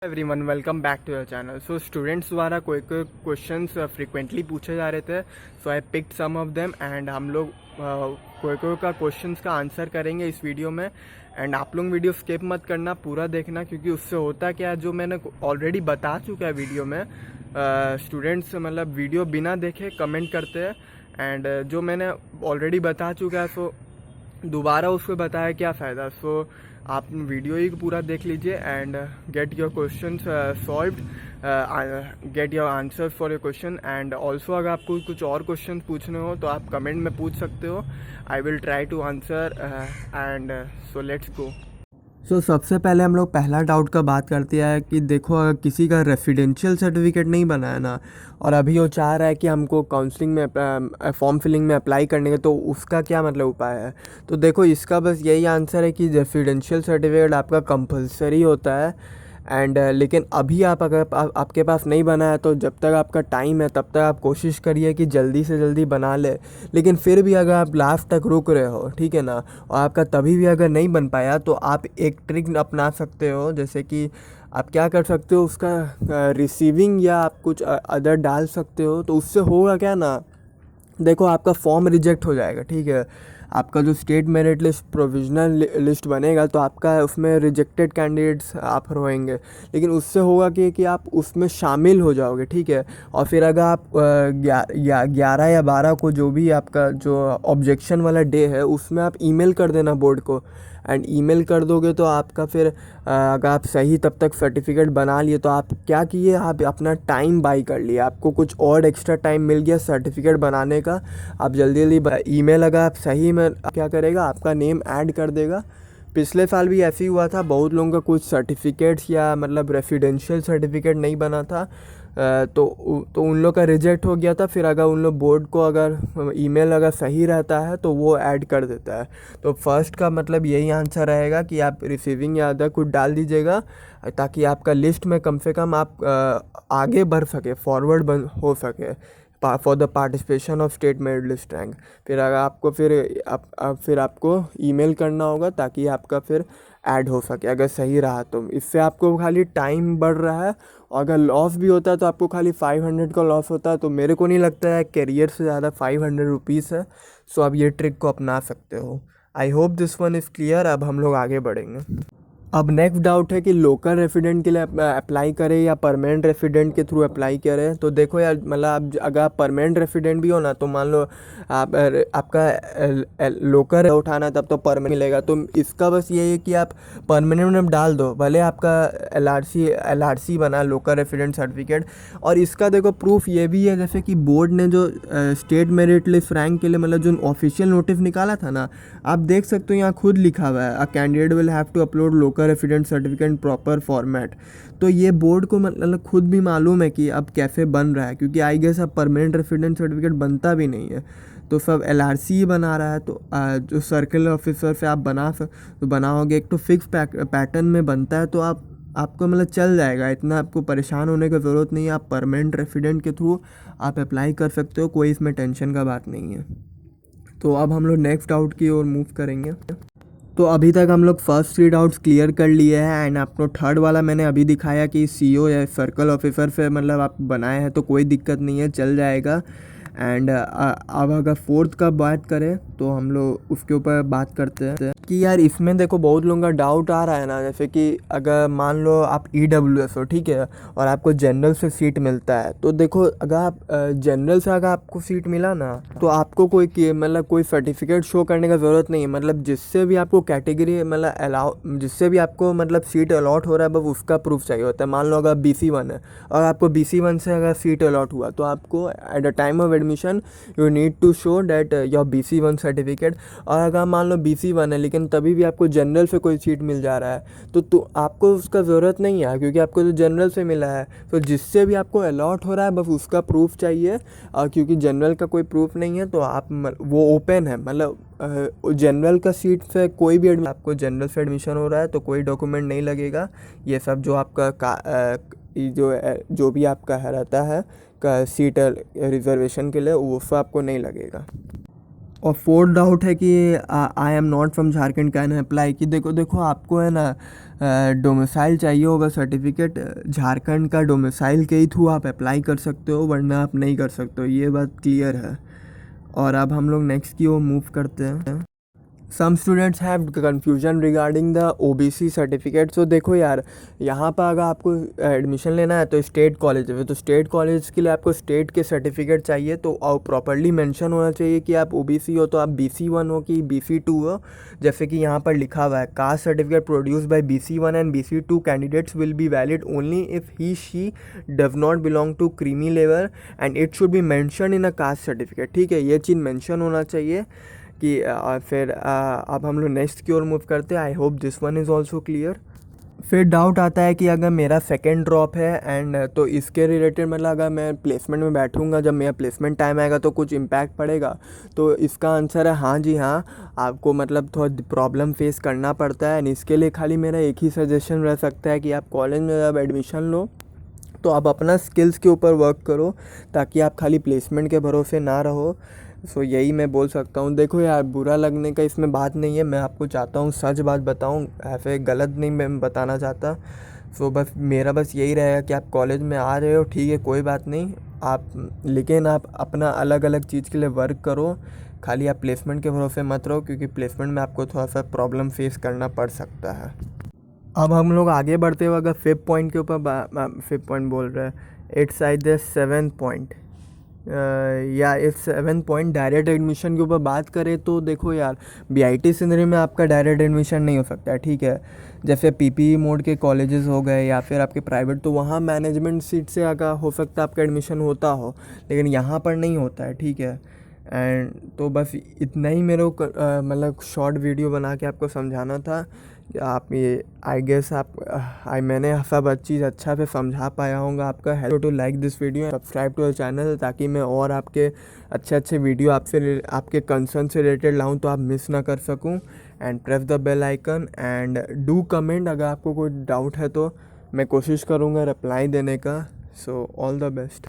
Everyone welcome back to your channel. So students द्वारा कोई कोई क्वेश्चंस फ्रिक्वेंटली पूछे जा रहे थे, so I picked some of them and हम लोग कोई कोई का क्वेश्चंस का आंसर करेंगे इस वीडियो में। एंड आप लोग वीडियो स्किप मत करना, पूरा देखना, क्योंकि उससे होता क्या है, जो मैंने ऑलरेडी बता चुका है वीडियो में, स्टूडेंट्स मतलब वीडियो बिना देखे कमेंट करते हैं। एंड जो मैंने ऑलरेडी बता चुका है सो दोबारा उसको बताया क्या फ़ायदा। सो आप वीडियो ही पूरा देख लीजिए and get your question solved, get your answers for your question. And also अगर आपको कुछ और क्वेश्चन पूछने हो तो आप कमेंट में पूछ सकते हो, I will try to answer. And so let's go. So सबसे पहले हम लोग पहला डाउट का बात करते हैं कि देखो, अगर किसी का रेसिडेंशियल सर्टिफिकेट नहीं बना है ना, और अभी वो चाह रहा है कि हमको काउंसलिंग में फॉर्म फिलिंग में अप्लाई करने का, तो उसका क्या मतलब उपाय है। तो देखो, इसका बस यही आंसर है कि रेसिडेंशियल सर्टिफिकेट आपका कंपलसरी होता है। एंड लेकिन अभी आप अगर आपके पास नहीं बना है तो जब तक आपका टाइम है तब तक आप कोशिश करिए कि जल्दी से जल्दी बना ले। लेकिन फिर भी अगर आप लास्ट तक रुक रहे हो, ठीक है ना, और आपका तभी भी अगर नहीं बन पाया, तो आप एक ट्रिक अपना सकते हो। जैसे कि आप क्या कर सकते हो, उसका रिसीविंग या आप कुछ अदर डाल सकते हो। तो उससे होगा क्या ना, देखो आपका फॉर्म रिजेक्ट हो जाएगा, ठीक है। आपका जो state merit list provisional list बनेगा तो आपका उसमें रिजेक्टेड कैंडिडेट्स आप रहेंगे, लेकिन उससे होगा कि आप उसमें शामिल हो जाओगे, ठीक है। और फिर अगर आप 11 या 12 को जो भी आपका जो ऑब्जेक्शन वाला डे है उसमें आप ईमेल कर देना बोर्ड को। एंड ईमेल कर दोगे तो आपका फिर अगर आप सही तब तक सर्टिफिकेट बना लिए तो आप क्या किए, आप अपना टाइम बाई कर लिए, आपको कुछ और एक्स्ट्रा टाइम मिल गया सर्टिफिकेट बनाने का। आप जल्दी जल्दी ईमेल अगर आप सही में क्या करेगा, आपका नेम ऐड कर देगा। पिछले साल भी ऐसे ही हुआ था, बहुत लोगों का कुछ सर्टिफिकेट्स या मतलब रेसिडेंशियल सर्टिफिकेट नहीं बना था, तो उन लोग का रिजेक्ट हो गया था। फिर अगर उन लोग बोर्ड को अगर ईमेल अगर सही रहता है तो वो ऐड कर देता है। तो फर्स्ट का मतलब यही आंसर रहेगा कि आप रिसीविंग या अदर कुछ डाल दीजिएगा, ताकि आपका लिस्ट में कम से कम आप आगे बढ़ सके, फॉरवर्ड हो सके for the participation of state merit list rank. फिर अगर आपको फिर आपको ईमेल करना होगा ताकि आपका फिर ऐड हो सके, अगर सही रहा तो। इससे आपको खाली टाइम बढ़ रहा है, और अगर लॉस भी होता है तो आपको खाली 500 का लॉस होता है। तो मेरे को नहीं लगता है कैरियर से ज़्यादा 500 रुपीज़ है। सो आप ये ट्रिक को अपना सकते हो। I hope this one is clear. अब हम लोग आगे बढ़ेंगे। अब नेक्स्ट डाउट है कि लोकल रेसिडेंट के लिए अप्लाई करें या परमानेंट रेसिडेंट के थ्रू अप्लाई करें। तो देखो यार, मतलब आप अगर आप परमानेंट रेसिडेंट भी हो ना, तो मान लो आप आपका लोकल उठाना तब तो परमानेंट मिलेगा। तो इसका बस ये है कि आप परमानेंट में डाल दो, भले आपका एलआरसी बना, लोकल रेसिडेंट सर्टिफिकेट। और इसका देखो प्रूफ ये भी है, जैसे कि बोर्ड ने जो स्टेट मेरिट लिस्ट रैंक के लिए मतलब जो ऑफिशियल नोटिस निकाला था ना, आप देख सकते हो यहाँ खुद लिखा हुआ है, a candidate will have to upload local resident certificate proper format. तो ये बोर्ड को मतलब खुद भी मालूम है कि अब कैसे बन रहा है, क्योंकि आई गेस अब परमानेंट रेसिडेंट सर्टिफिकेट बनता भी नहीं है, तो सब एलआरसी ही बना रहा है। तो जो सर्कल ऑफिसर से आप बनाओगे, एक तो फिक्स पैटर्न में बनता है, तो आपको मतलब चल जाएगा, इतना आपको परेशान होने की ज़रूरत नहीं है। आप परमानेंट रेसिडेंट के थ्रू आप अप्लाई कर सकते हो, कोई इसमें टेंशन का बात नहीं है। तो अब हम लोग नेक्स्ट डाउट की ओर मूव करेंगे। तो अभी तक हम लोग फर्स्ट 3 डाउट्स क्लियर कर लिए हैं, एंड आपको थर्ड वाला मैंने अभी दिखाया कि सीईओ या सर्कल ऑफिसर से मतलब आप बनाए हैं तो कोई दिक्कत नहीं है, चल जाएगा। एंड अब अगर फोर्थ का बात करें तो हम लोग उसके ऊपर बात करते हैं कि यार इसमें देखो बहुत लोगों का डाउट आ रहा है ना, जैसे कि अगर मान लो आप EWS हो, ठीक है, और आपको जनरल से सीट मिलता है। तो देखो, अगर आप जनरल से अगर आपको सीट मिला ना, तो आपको कोई मतलब कोई सर्टिफिकेट शो करने का ज़रूरत नहीं है। मतलब जिससे भी आपको कैटेगरी मतलब जिससे भी आपको मतलब सीट अलॉट हो रहा है, बस उसका प्रूफ चाहिए होता है। मान लो अगर BC1 है और आपको BC1 से अगर सीट अलॉट हुआ, तो आपको at the time of admission you need to show that your BC1 certificate. और अगर मान लो BC1 है लेकिन तभी भी आपको जनरल से कोई सीट मिल जा रहा है, तो आपको उसका ज़रूरत नहीं है, क्योंकि आपको तो जनरल से मिला है। तो जिससे भी आपको अलॉट हो रहा है बस उसका प्रूफ चाहिए, और क्योंकि जनरल का कोई प्रूफ नहीं है तो आप वो ओपन है, मतलब जनरल का सीट से कोई भी आपको जनरल से एडमिशन हो रहा है तो कोई डॉक्यूमेंट नहीं लगेगा। ये सब जो आपका जो भी आपका रहता है का सीट रिजर्वेशन के लिए, वो सब आपको नहीं लगेगा। और फोर्थ डाउट है कि I am not from Jharkhand, can apply. कि देखो आपको है ना डोमिसाइल चाहिए होगा सर्टिफिकेट, झारखंड का डोमिसाइल के ही थ्रू आप अप्लाई कर सकते हो, वरना आप नहीं कर सकते हो, ये बात क्लियर है। और अब हम लोग नेक्स्ट की ओर मूव करते हैं। Some students have confusion regarding the OBC certificate. So देखो यार, यहाँ पर अगर आपको एडमिशन लेना है तो स्टेट कॉलेज है, तो स्टेट कॉलेज के लिए आपको स्टेट के सर्टिफिकेट चाहिए, तो प्रॉपरली मेंशन होना चाहिए कि आप ओबीसी हो तो आप BC1 हो कि BC2 हो। जैसे कि यहाँ पर लिखा हुआ है, caste certificate produce by BC1 and BC2 candidates will be valid only if he she does not belong to creamy level and it should be mention in a caste certificate. ठीक है, ये चीज़ मेंशन होना चाहिए कि फिर अब हम लोग नेक्स्ट की ओर मूव करते हैं। I hope this one is also clear. फिर डाउट आता है कि अगर मेरा सेकेंड ड्रॉप है एंड तो इसके रिलेटेड मतलब अगर मैं प्लेसमेंट में बैठूंगा, जब मेरा प्लेसमेंट टाइम आएगा तो कुछ इम्पैक्ट पड़ेगा। तो इसका आंसर है हाँ जी हाँ, आपको मतलब थोड़ा प्रॉब्लम फेस करना पड़ता है। एंड इसके लिए खाली मेरा एक ही सजेशन रह सकता है कि आप कॉलेज में जब एडमिशन लो तो आप अपना स्किल्स के ऊपर वर्क करो, ताकि आप खाली प्लेसमेंट के भरोसे ना रहो। सो यही मैं बोल सकता हूँ। देखो यार, बुरा लगने का इसमें बात नहीं है, मैं आपको चाहता हूँ सच बात बताऊँ, ऐसे गलत नहीं मैं बताना चाहता। सो बस मेरा बस यही रहेगा कि आप कॉलेज में आ रहे हो, ठीक है, कोई बात नहीं आप, लेकिन आप अपना अलग अलग चीज़ के लिए वर्क करो, खाली आप प्लेसमेंट के भरोसे मत रहो, क्योंकि प्लेसमेंट में आपको थोड़ा सा प्रॉब्लम फेस करना पड़ सकता है। अब हम लोग आगे बढ़ते हुए अगर फिफ्थ पॉइंट के ऊपर फिफ्थ पॉइंट बोल रहे हैं, it's I the seven point या इस 7 पॉइंट डायरेक्ट एडमिशन के ऊपर बात करें तो देखो यार, BIT सिंदरी में आपका डायरेक्ट एडमिशन नहीं हो सकता है। ठीक है, जैसे PPE मोड के कॉलेजेस हो गए या फिर आपके प्राइवेट, तो वहाँ मैनेजमेंट सीट से अगर हो सकता है आपका एडमिशन होता हो, लेकिन यहाँ पर नहीं होता है। ठीक है, एंड तो बस इतना ही मेरे को मतलब शॉर्ट वीडियो बना के आपको समझाना था। आप ये आई गेस आप मैंने सब चीज़ अच्छा से समझा पाया होगा। आपका help to like this video, subscribe to the channel, ताकि मैं और आपके अच्छे अच्छे वीडियो आपके कंसर्न से रिलेटेड लाऊं तो आप मिस ना कर सकूं। And press the bell icon and do comment, अगर आपको कोई डाउट है तो मैं कोशिश करूँगा रिप्लाई देने का। So all the best.